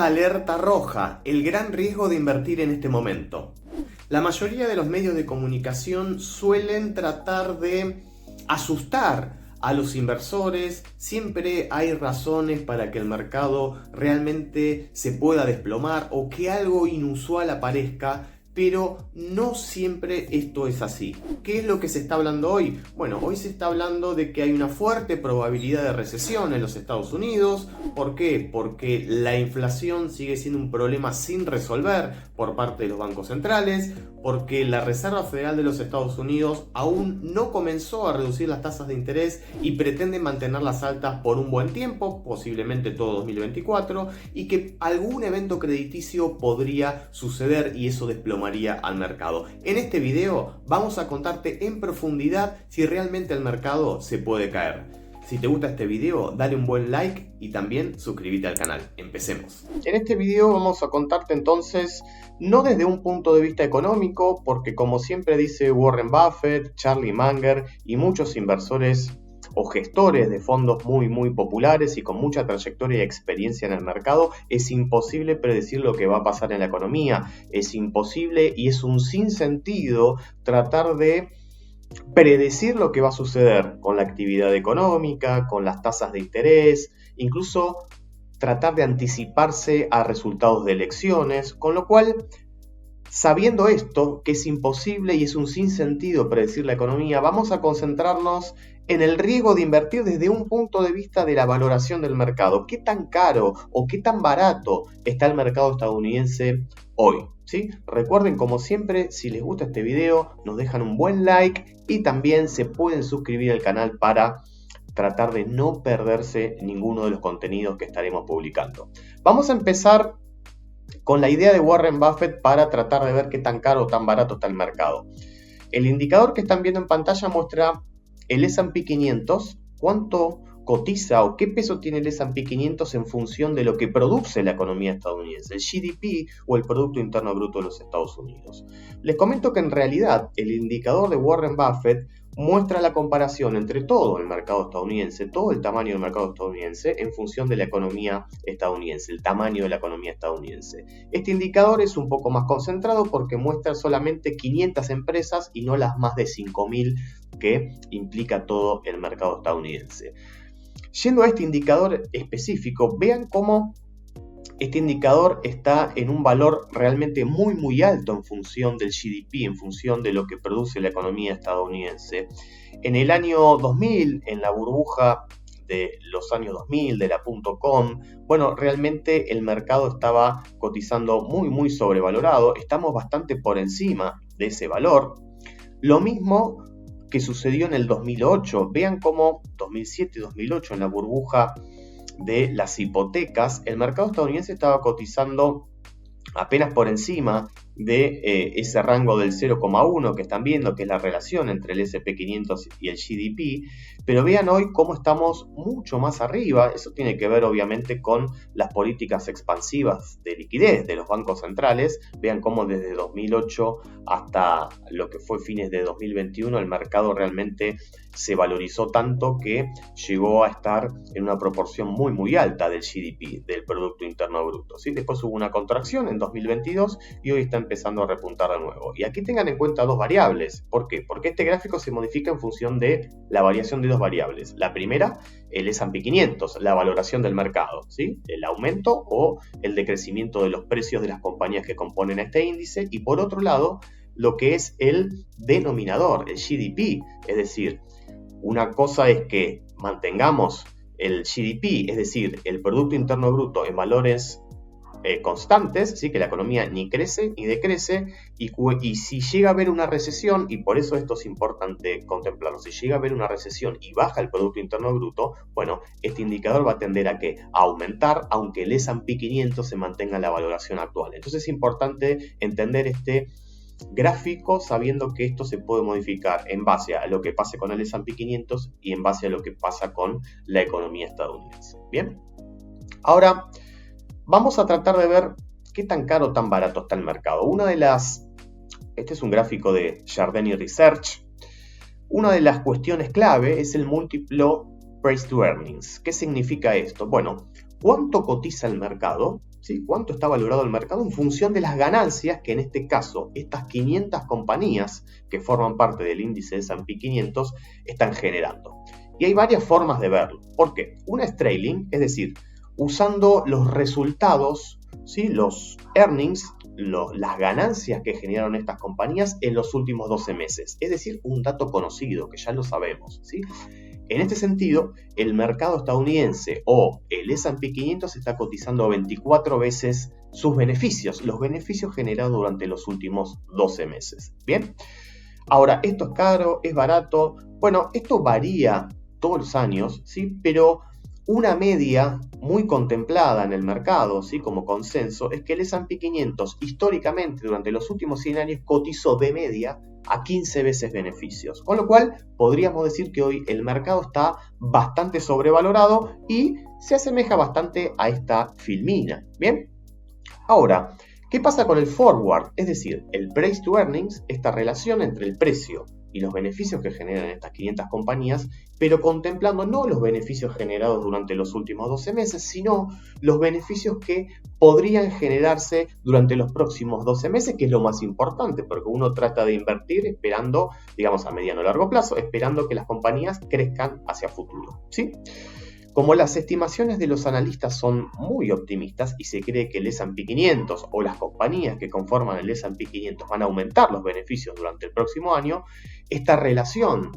Alerta roja, el gran riesgo de invertir en este momento. La mayoría de los medios de comunicación suelen tratar de asustar a los inversores. Siempre hay razones para que el mercado realmente se pueda desplomar o que algo inusual aparezca, pero no siempre esto es así. ¿Qué es lo que se está hablando hoy? Bueno, hoy se está hablando de que hay una fuerte probabilidad de recesión en los Estados Unidos. ¿Por qué? Porque la inflación sigue siendo un problema sin resolver por parte de los bancos centrales, porque la Reserva Federal de los Estados Unidos aún no comenzó a reducir las tasas de interés y pretende mantenerlas altas por un buen tiempo, posiblemente todo 2024, y que algún evento crediticio podría suceder y eso desplomaría al mercado. En este video vamos a contarte en profundidad si realmente el mercado se puede caer. Si te gusta este video, dale un buen like y también suscríbete al canal. Empecemos. En este video vamos a contarte entonces, no desde un punto de vista económico, porque como siempre dice Warren Buffett, Charlie Munger y muchos inversores o gestores de fondos muy populares y con mucha trayectoria y experiencia en el mercado, es imposible predecir lo que va a pasar en la economía. Es imposible y es un sinsentido tratar de predecir lo que va a suceder con la actividad económica, con las tasas de interés, incluso tratar de anticiparse a resultados de elecciones, con lo cual, sabiendo esto, que es imposible y es un sinsentido predecir la economía, vamos a concentrarnos en el riesgo de invertir desde un punto de vista de la valoración del mercado. ¿Qué tan caro o qué tan barato está el mercado estadounidense hoy? ¿Sí? Recuerden, como siempre, si les gusta este video, nos dejan un buen like y también se pueden suscribir al canal para tratar de no perderse ninguno de los contenidos que estaremos publicando. Vamos a empezar con la idea de Warren Buffett para tratar de ver qué tan caro o tan barato está el mercado. El indicador que están viendo en pantalla muestra el S&P 500, cuánto cotiza o qué peso tiene el S&P 500 en función de lo que produce la economía estadounidense, el GDP o el Producto Interno Bruto de los Estados Unidos. Les comento que en realidad el indicador de Warren Buffett muestra la comparación entre todo el mercado estadounidense, todo el tamaño del mercado estadounidense en función de la economía estadounidense, el tamaño de la economía estadounidense. Este indicador es un poco más concentrado porque muestra solamente 500 empresas y no las más de 5.000 que implica todo el mercado estadounidense. Yendo a este indicador específico, vean cómo este indicador está en un valor realmente muy alto en función del GDP, en función de lo que produce la economía estadounidense. En el año 2000, en la burbuja de los años 2000, de la .com, bueno, realmente el mercado estaba cotizando muy sobrevalorado. Estamos bastante por encima de ese valor. Lo mismo que sucedió en el 2008. Vean cómo 2007 y 2008, en la burbuja de las hipotecas, el mercado estadounidense estaba cotizando apenas por encima de ese rango del 0,1 que están viendo, que es la relación entre el S&P 500 y el GDP, pero vean hoy cómo estamos mucho más arriba. Eso tiene que ver obviamente con las políticas expansivas de liquidez de los bancos centrales. Vean cómo desde 2008 hasta lo que fue fines de 2021 el mercado realmente se valorizó tanto que llegó a estar en una proporción muy alta del GDP, del Producto Interno Bruto, ¿sí? Después hubo una contracción en 2022 y hoy está empezando a repuntar de nuevo. Y aquí tengan en cuenta dos variables. ¿Por qué? Porque este gráfico se modifica en función de la variación de dos variables. La primera, el S&P 500, la valoración del mercado, ¿sí? El aumento o el decrecimiento de los precios de las compañías que componen este índice. Y por otro lado, lo que es el denominador, el GDP. Es decir, una cosa es que mantengamos el GDP, es decir, el Producto Interno Bruto en valores constantes, ¿sí? Que la economía ni crece ni decrece, y si llega a haber una recesión, y por eso esto es importante contemplarlo, si llega a haber una recesión y baja el Producto Interno Bruto, bueno, este indicador va a tender a aumentar, aunque el S&P 500 se mantenga en la valoración actual. Entonces es importante entender este gráfico sabiendo que esto se puede modificar en base a lo que pase con el S&P 500 y en base a lo que pasa con la economía estadounidense. Bien, ahora vamos a tratar de ver qué tan caro o tan barato está el mercado. Este es un gráfico de Jardine Research. Una de las cuestiones clave es el múltiplo Price to Earnings. ¿Qué significa esto? Bueno, ¿cuánto cotiza el mercado ¿sí? ¿Cuánto está valorado el mercado en función de las ganancias que en este caso estas 500 compañías que forman parte del índice de S&P 500 están generando? Y hay varias formas de verlo. ¿Por qué? Una es trailing, es decir, usando los resultados, ¿sí? Los earnings, las ganancias que generaron estas compañías en los últimos 12 meses. Es decir, un dato conocido, que ya lo sabemos, ¿sí? En este sentido, el mercado estadounidense o el S&P 500 está cotizando 24 veces sus beneficios, los beneficios generados durante los últimos 12 meses. ¿Bien? Ahora, ¿esto es caro? ¿Es barato? Bueno, esto varía todos los años, ¿sí? Pero una media muy contemplada en el mercado, ¿sí? Como consenso, es que el S&P 500 históricamente durante los últimos 100 años cotizó de media a 15 veces beneficios. Con lo cual, podríamos decir que hoy el mercado está bastante sobrevalorado y se asemeja bastante a esta filmina. ¿Bien? Ahora, ¿qué pasa con el forward? Es decir, el price to earnings, esta relación entre el precio y los beneficios que generan estas 500 compañías, pero contemplando no los beneficios generados durante los últimos 12 meses, sino los beneficios que podrían generarse durante los próximos 12 meses, que es lo más importante, porque uno trata de invertir esperando, digamos, a mediano o largo plazo, esperando que las compañías crezcan hacia futuro, ¿sí? Como las estimaciones de los analistas son muy optimistas y se cree que el S&P 500 o las compañías que conforman el S&P 500 van a aumentar los beneficios durante el próximo año, esta relación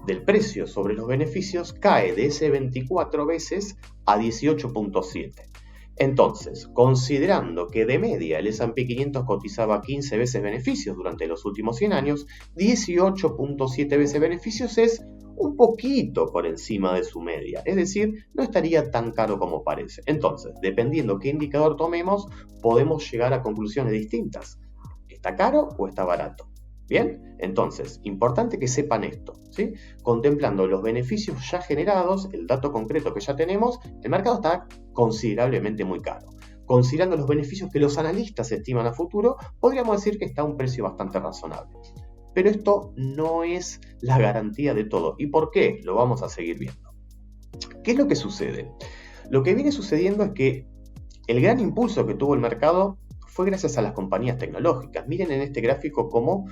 del precio sobre los beneficios cae de ese 24 veces a 18.7. Entonces, considerando que de media el S&P 500 cotizaba 15 veces beneficios durante los últimos 100 años, 18.7 veces beneficios es un poquito por encima de su media, es decir, no estaría tan caro como parece. Entonces, dependiendo qué indicador tomemos, podemos llegar a conclusiones distintas. ¿Está caro o está barato? ¿Bien? Entonces, importante que sepan esto, ¿sí? Contemplando los beneficios ya generados, el dato concreto que ya tenemos, el mercado está considerablemente muy caro. Considerando los beneficios que los analistas estiman a futuro, podríamos decir que está a un precio bastante razonable. Pero esto no es la garantía de todo. ¿Y por qué? Lo vamos a seguir viendo. ¿Qué es lo que sucede? Lo que viene sucediendo es que el gran impulso que tuvo el mercado fue gracias a las compañías tecnológicas. Miren en este gráfico cómo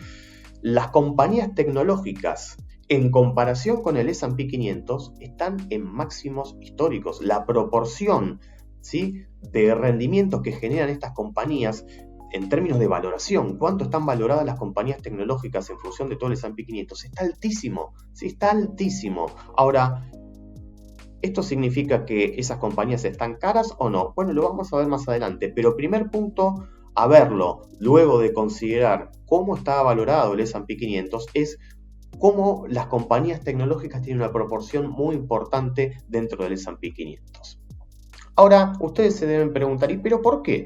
las compañías tecnológicas en comparación con el S&P 500 están en máximos históricos. La proporción, ¿sí?, de rendimientos que generan estas compañías en términos de valoración, cuánto están valoradas las compañías tecnológicas en función de todo el S&P 500, está altísimo, ¿sí? Está altísimo. Ahora, ¿esto significa que esas compañías están caras o no? Bueno, lo vamos a ver más adelante, pero primer punto a verlo, luego de considerar cómo está valorado el S&P 500, es cómo las compañías tecnológicas tienen una proporción muy importante dentro del S&P 500. Ahora, ustedes se deben preguntar, ¿y pero por qué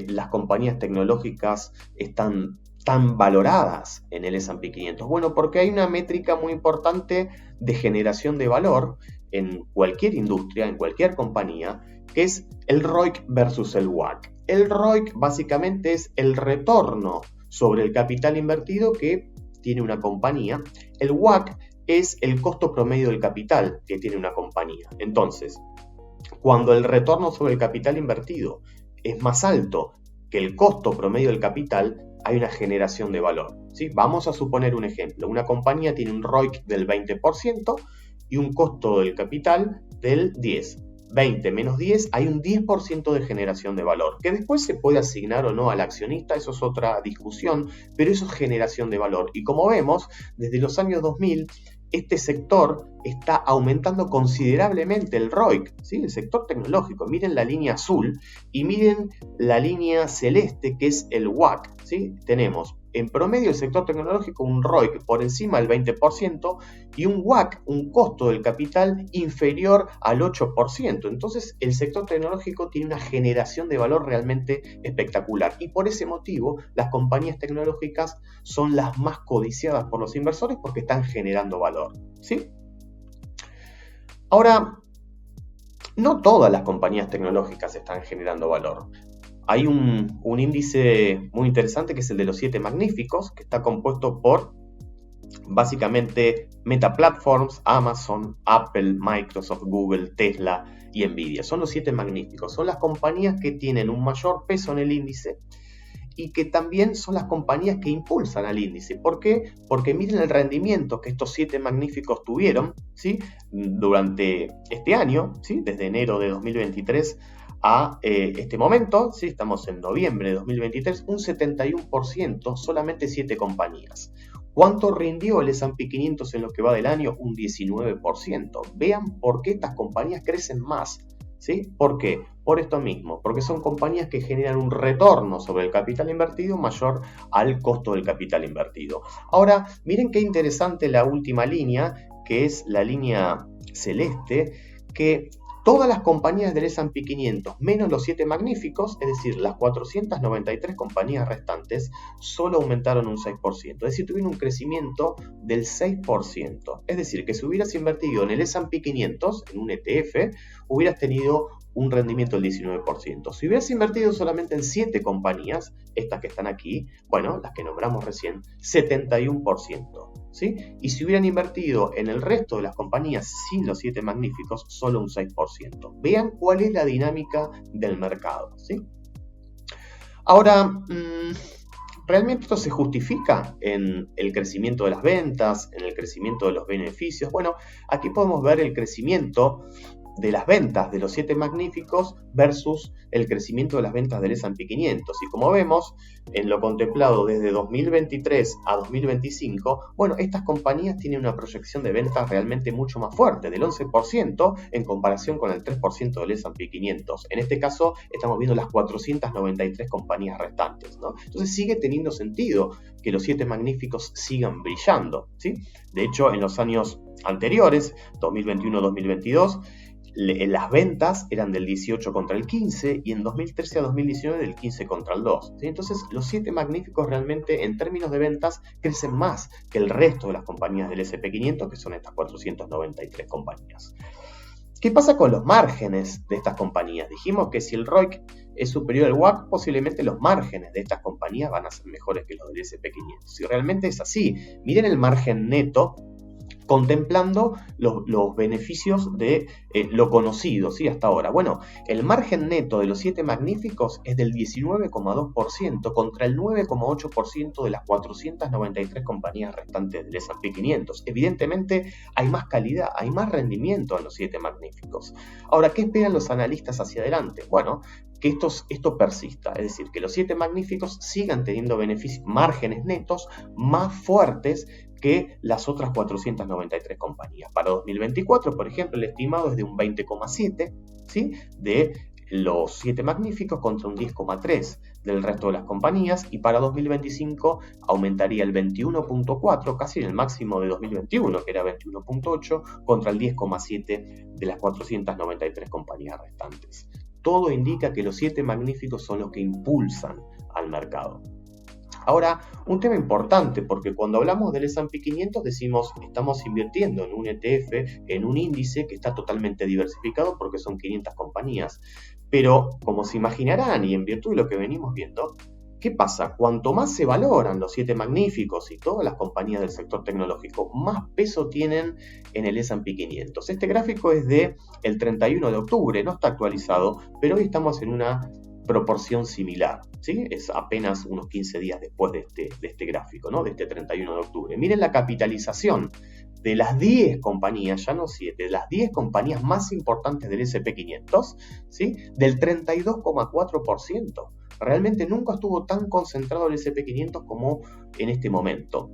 las compañías tecnológicas están tan valoradas en el S&P 500? Bueno, porque hay una métrica muy importante de generación de valor en cualquier industria, en cualquier compañía, que es el ROIC versus el WACC. El ROIC básicamente es el retorno sobre el capital invertido que tiene una compañía. El WACC es el costo promedio del capital que tiene una compañía. Entonces, cuando el retorno sobre el capital invertido es más alto que el costo promedio del capital, hay una generación de valor, ¿sí? Vamos a suponer un ejemplo. Una compañía tiene un ROIC del 20% y un costo del capital del 10%. 20 menos 10, hay un 10% de generación de valor, que después se puede asignar o no al accionista, eso es otra discusión, pero eso es generación de valor. Y como vemos, desde los años 2000, este sector está aumentando considerablemente el ROIC, ¿sí? El sector tecnológico. Miren la línea azul y miren la línea celeste, que es el WACC, ¿sí? Tenemos en promedio el sector tecnológico un ROIC por encima del 20% y un WACC, un costo del capital inferior al 8%. Entonces el sector tecnológico tiene una generación de valor realmente espectacular y por ese motivo las compañías tecnológicas son las más codiciadas por los inversores porque están generando valor, ¿sí? Ahora, no todas las compañías tecnológicas están generando valor. Hay un índice muy interesante que es el de los 7 magníficos, que está compuesto por básicamente Meta Platforms, Amazon, Apple, Microsoft, Google, Tesla y Nvidia. Son los 7 magníficos. Son las compañías que tienen un mayor peso en el índice y que también son las compañías que impulsan al índice. ¿Por qué? Porque miren el rendimiento que estos 7 magníficos tuvieron, ¿sí?, durante este año, ¿sí?, desde enero de 2023 a este momento, ¿sí?, estamos en noviembre de 2023, un 71%, solamente 7 compañías. ¿Cuánto rindió el S&P 500 en lo que va del año? Un 19%. Vean por qué estas compañías crecen más, ¿sí? ¿Por qué? Por esto mismo, porque son compañías que generan un retorno sobre el capital invertido mayor al costo del capital invertido. Ahora, miren qué interesante la última línea, que es la línea celeste, que todas las compañías del S&P 500, menos los 7 magníficos, es decir, las 493 compañías restantes, solo aumentaron un 6%. Es decir, tuvieron un crecimiento del 6%. Es decir, que si hubieras invertido en el S&P 500, en un ETF, hubieras tenido un rendimiento del 19%. Si hubieras invertido solamente en 7 compañías, estas que están aquí, bueno, las que nombramos recién, 71%. ¿Sí? Y si hubieran invertido en el resto de las compañías sin los 7 magníficos, solo un 6%. Vean cuál es la dinámica del mercado, ¿sí? Ahora, ¿realmente esto se justifica en el crecimiento de las ventas, en el crecimiento de los beneficios? Bueno, aquí podemos ver el crecimiento de las ventas de los 7 magníficos versus el crecimiento de las ventas del S&P 500. Y como vemos, en lo contemplado desde 2023 a 2025, bueno, estas compañías tienen una proyección de ventas realmente mucho más fuerte, del 11% en comparación con el 3% del S&P 500. En este caso, estamos viendo las 493 compañías restantes, ¿no? Entonces sigue teniendo sentido que los 7 magníficos sigan brillando, ¿sí? De hecho, en los años anteriores, 2021-2022, las ventas eran del 18 contra el 15 y en 2013 a 2019 del 15 contra el 2. ¿Sí? Entonces los 7 magníficos realmente en términos de ventas crecen más que el resto de las compañías del S&P 500, que son estas 493 compañías. ¿Qué pasa con los márgenes de estas compañías? Dijimos que si el ROIC es superior al WACC, posiblemente los márgenes de estas compañías van a ser mejores que los del S&P 500. Si realmente es así, miren el margen neto contemplando los beneficios de lo conocido, ¿sí? Hasta ahora. Bueno, el margen neto de los 7 magníficos es del 19,2% contra el 9,8% de las 493 compañías restantes del S&P 500. Evidentemente hay más calidad, hay más rendimiento en los 7 magníficos. Ahora, ¿qué esperan los analistas hacia adelante? Bueno, que esto persista, es decir, que los 7 magníficos sigan teniendo beneficios, márgenes netos más fuertes que las otras 493 compañías. Para 2024, por ejemplo, el estimado es de un 20,7, ¿sí?, de los 7 magníficos contra un 10,3 del resto de las compañías, y para 2025 aumentaría el 21,4, casi en el máximo de 2021, que era 21,8, contra el 10,7 de las 493 compañías restantes. Todo indica que los 7 magníficos son los que impulsan al mercado. Ahora, un tema importante, porque cuando hablamos del S&P 500 decimos estamos invirtiendo en un ETF, en un índice que está totalmente diversificado porque son 500 compañías. Pero, como se imaginarán y en virtud de lo que venimos viendo, ¿qué pasa? Cuanto más se valoran los 7 magníficos y todas las compañías del sector tecnológico, más peso tienen en el S&P 500. Este gráfico es del 31 de octubre, no está actualizado, pero hoy estamos en una proporción similar, ¿sí? Es apenas unos 15 días después de este gráfico, ¿no? De este 31 de octubre. Miren la capitalización de las 10 compañías, ya no 7, de las 10 compañías más importantes del S&P 500, ¿sí?, del 32,4%. Realmente nunca estuvo tan concentrado el S&P 500 como en este momento.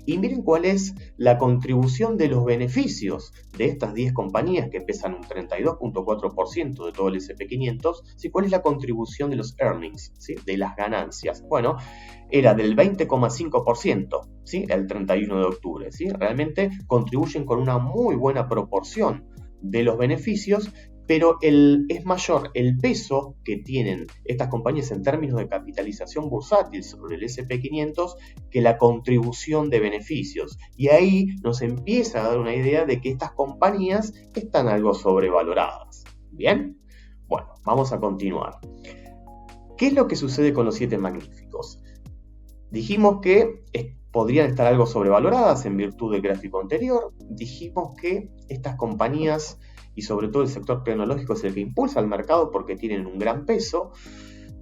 Y miren cuál es la contribución de los beneficios de estas 10 compañías que pesan un 32,4% de todo el S&P 500. ¿Sí? ¿Cuál es la contribución de los earnings? ¿Sí? De las ganancias. Bueno, era del 20,5%, ¿sí?, el 31 de octubre. ¿Sí? Realmente contribuyen con una muy buena proporción de los beneficios, pero es mayor el peso que tienen estas compañías en términos de capitalización bursátil sobre el S&P 500 que la contribución de beneficios. Y ahí nos empieza a dar una idea de que estas compañías están algo sobrevaloradas. ¿Bien? Bueno, vamos a continuar. ¿Qué es lo que sucede con los 7 magníficos? Dijimos que podrían estar algo sobrevaloradas en virtud del gráfico anterior. Dijimos que estas compañías y sobre todo el sector tecnológico es el que impulsa el mercado porque tienen un gran peso,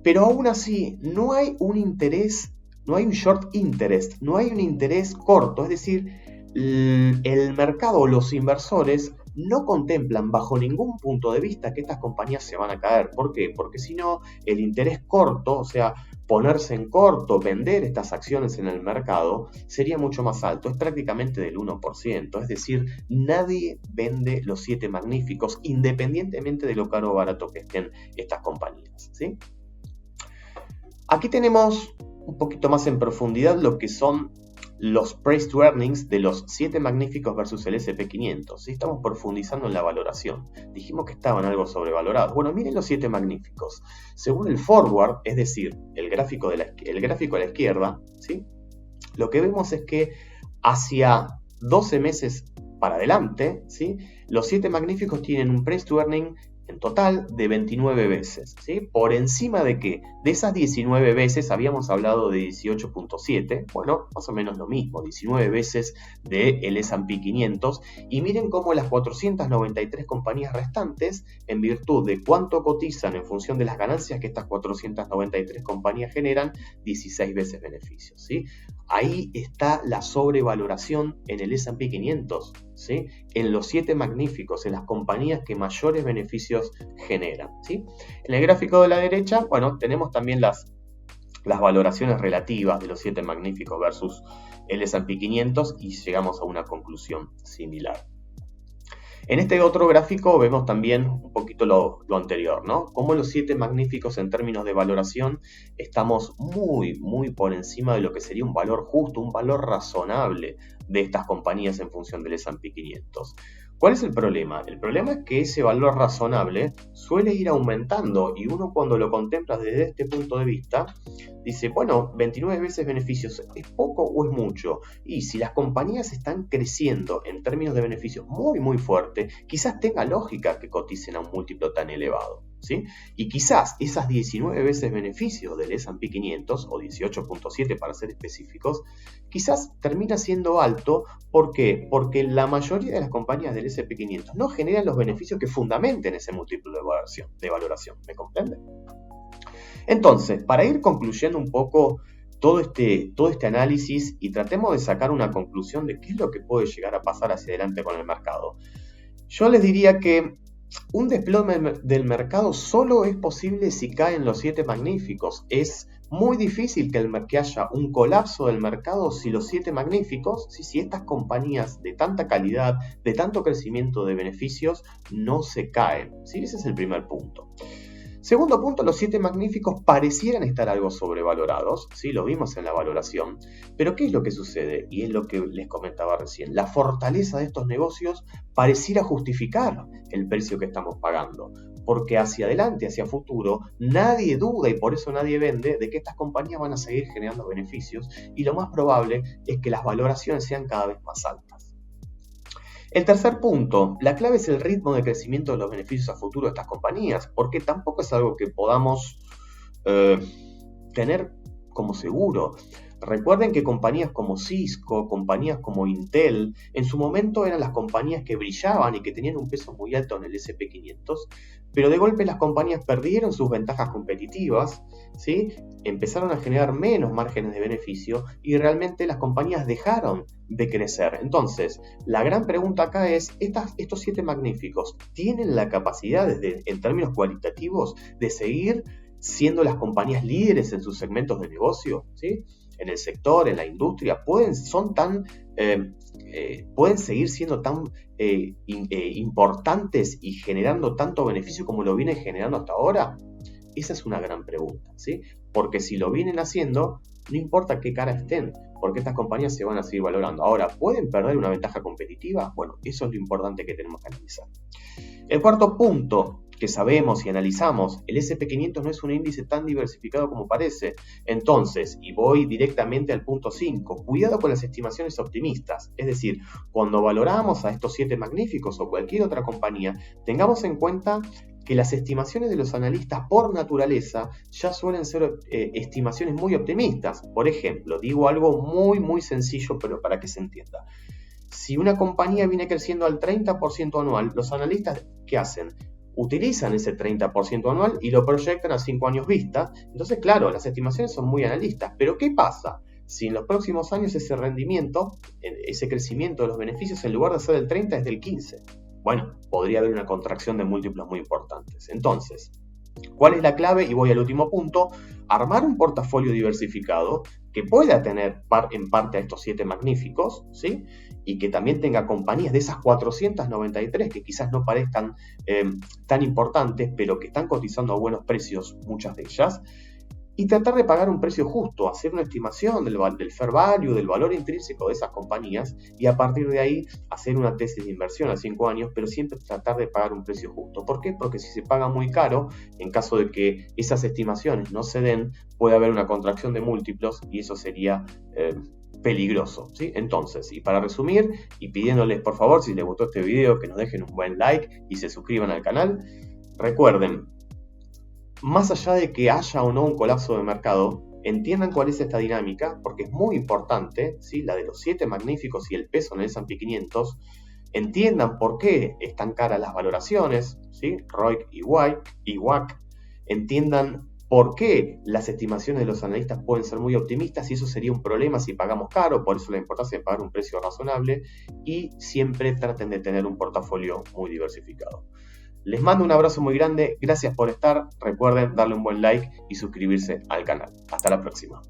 pero aún así no hay un interés, no hay un short interest, no hay un interés corto, es decir, el mercado o los inversores no contemplan bajo ningún punto de vista que estas compañías se van a caer. ¿Por qué? Porque si no, el interés corto, o sea, ponerse en corto, vender estas acciones en el mercado, sería mucho más alto, es prácticamente del 1%, es decir, nadie vende los 7 magníficos independientemente de lo caro o barato que estén estas compañías, ¿sí? Aquí tenemos un poquito más en profundidad lo que son los price to earnings de los 7 magníficos versus el S&P 500. ¿Sí? Estamos profundizando en la valoración. Dijimos que estaban algo sobrevalorados. Bueno, miren los 7 magníficos. Según el forward, es decir, el gráfico a la izquierda, ¿sí? Lo que vemos es que hacia 12 meses para adelante, ¿sí? Los 7 magníficos tienen un price to earning en total de 29 veces, ¿sí? Por encima de que de esas 19 veces habíamos hablado de 18.7, bueno, más o menos lo mismo, 19 veces del S&P 500, y miren cómo las 493 compañías restantes, en virtud de cuánto cotizan en función de las ganancias que estas 493 compañías generan, 16 veces beneficios, ¿sí? Ahí está la sobrevaloración en el S&P 500, ¿sí? En los 7 magníficos, en las compañías que mayores beneficios generan, ¿sí? En el gráfico de la derecha, bueno, tenemos también las valoraciones relativas de los 7 magníficos versus el S&P 500 y llegamos a una conclusión similar. En este otro gráfico vemos también un poquito lo anterior, ¿no? Como los 7 magníficos en términos de valoración estamos muy por encima de lo que sería un valor justo, un valor razonable de estas compañías en función del S&P 500. ¿Cuál es el problema? El problema es que ese valor razonable suele ir aumentando y uno cuando lo contempla desde este punto de vista dice, bueno, 29 veces beneficios, ¿es poco o es mucho? Y si las compañías están creciendo en términos de beneficios muy fuerte, quizás tenga lógica que coticen a un múltiplo tan elevado, ¿sí? Y quizás esas 19 veces beneficios del S&P 500 o 18.7 para ser específicos, quizás termina siendo alto. ¿Por qué? Porque la mayoría de las compañías del S&P 500 no generan los beneficios que fundamenten ese múltiplo de valoración. ¿Me comprenden? Entonces, para ir concluyendo un poco todo este análisis y tratemos de sacar una conclusión de qué es lo que puede llegar a pasar hacia adelante con el mercado, yo les diría que un desplome del mercado solo es posible si caen los 7 magníficos. Es muy difícil que haya un colapso del mercado si los 7 magníficos, si estas compañías de tanta calidad, de tanto crecimiento de beneficios, no se caen, ¿sí? Ese es el primer punto. Segundo punto, los 7 magníficos parecieran estar algo sobrevalorados, ¿sí? Lo vimos en la valoración, pero ¿qué es lo que sucede? Y es lo que les comentaba recién, la fortaleza de estos negocios pareciera justificar el precio que estamos pagando, porque hacia adelante, hacia futuro, nadie duda y por eso nadie vende de que estas compañías van a seguir generando beneficios y lo más probable es que las valoraciones sean cada vez más altas. El tercer punto, la clave es el ritmo de crecimiento de los beneficios a futuro de estas compañías, porque tampoco es algo que podamos tener como seguro. Recuerden que compañías como Cisco, compañías como Intel, en su momento eran las compañías que brillaban y que tenían un peso muy alto en el S&P 500, pero de golpe las compañías perdieron sus ventajas competitivas, ¿sí? Empezaron a generar menos márgenes de beneficio y realmente las compañías dejaron de crecer. Entonces, la gran pregunta acá es, estos 7 magníficos, ¿tienen la capacidad en términos cualitativos de seguir siendo las compañías líderes en sus segmentos de negocio? ¿Sí? En el sector, en la industria, pueden seguir siendo tan importantes y generando tanto beneficio como lo vienen generando hasta ahora? Esa es una gran pregunta, ¿sí? Porque si lo vienen haciendo, no importa qué cara estén, porque estas compañías se van a seguir valorando. Ahora, ¿pueden perder una ventaja competitiva? Bueno, eso es lo importante que tenemos que analizar. El cuarto punto que sabemos y analizamos, el S&P 500 no es un índice tan diversificado como parece. Entonces, y voy directamente al punto 5, cuidado con las estimaciones optimistas. Es decir, cuando valoramos a estos 7 magníficos o cualquier otra compañía, tengamos en cuenta que las estimaciones de los analistas por naturaleza ya suelen ser estimaciones muy optimistas. Por ejemplo, digo algo muy sencillo, pero para que se entienda. Si una compañía viene creciendo al 30% anual, los analistas, ¿qué hacen? Utilizan ese 30% anual y lo proyectan a 5 años vista. Entonces, claro, las estimaciones son muy analistas. Pero ¿qué pasa? Si en los próximos años ese rendimiento, ese crecimiento de los beneficios, en lugar de ser del 30 es del 15. Bueno, podría haber una contracción de múltiplos muy importantes. Entonces, ¿cuál es la clave? Y voy al último punto. Armar un portafolio diversificado que pueda tener en parte a estos 7 magníficos, ¿sí? Y que también tenga compañías de esas 493 que quizás no parezcan tan importantes, pero que están cotizando a buenos precios, muchas de ellas. Y tratar de pagar un precio justo, hacer una estimación del fair value, del valor intrínseco de esas compañías y a partir de ahí hacer una tesis de inversión a 5 años, pero siempre tratar de pagar un precio justo. ¿Por qué? Porque si se paga muy caro, en caso de que esas estimaciones no se den, puede haber una contracción de múltiplos y eso sería peligroso, ¿sí? Entonces, y para resumir, y pidiéndoles por favor, si les gustó este video, que nos dejen un buen like y se suscriban al canal. Recuerden, más allá de que haya o no un colapso de mercado, entiendan cuál es esta dinámica, porque es muy importante, ¿sí? La de los 7 magníficos y el peso en el S&P 500. Entiendan por qué están caras las valoraciones, ¿sí? ROIC y WACC. Entiendan por qué las estimaciones de los analistas pueden ser muy optimistas y eso sería un problema si pagamos caro, por eso la importancia de pagar un precio razonable y siempre traten de tener un portafolio muy diversificado. Les mando un abrazo muy grande, gracias por estar, recuerden darle un buen like y suscribirse al canal. Hasta la próxima.